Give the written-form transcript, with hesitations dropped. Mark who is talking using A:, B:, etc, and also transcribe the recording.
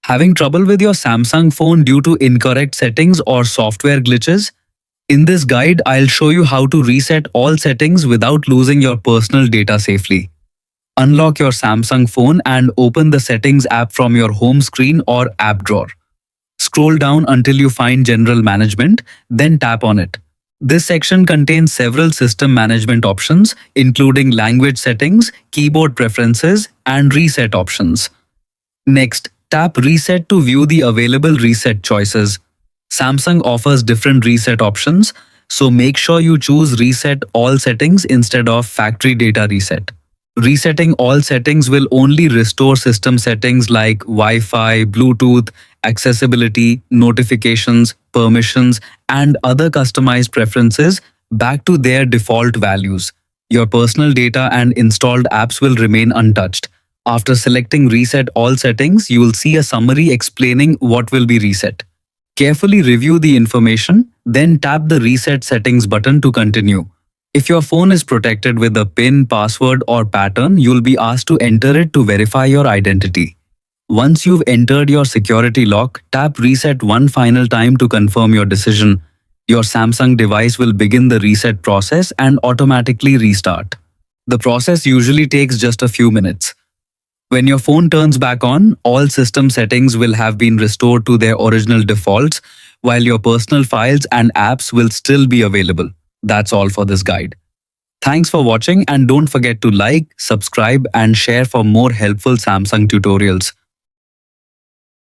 A: Having trouble with your Samsung phone due to incorrect settings or software glitches? In this guide, I'll show you how to reset all settings without losing your personal data safely. Unlock your Samsung phone and open the Settings app from your home screen or app drawer. Scroll down until you find General Management, then tap on it. This section contains several system management options, including language settings, keyboard preferences, and reset options. Next, tap Reset to view the available reset choices. Samsung offers different reset options, so make sure you choose Reset All Settings instead of Factory Data Reset. Resetting all settings will only restore system settings like Wi-Fi, Bluetooth, accessibility, notifications, permissions, and other customized preferences back to their default values. Your personal data and installed apps will remain untouched. After selecting Reset All Settings, you will see a summary explaining what will be reset. Carefully review the information, then tap the Reset Settings button to continue. If your phone is protected with a PIN, password, or pattern, you'll be asked to enter it to verify your identity. Once you've entered your security lock, tap Reset one final time to confirm your decision. Your Samsung device will begin the reset process and automatically restart. The process usually takes just a few minutes. When your phone turns back on, all system settings will have been restored to their original defaults, while your personal files and apps will still be available. That's all for this guide. Thanks for watching, and don't forget to like, subscribe, and share for more helpful Samsung tutorials.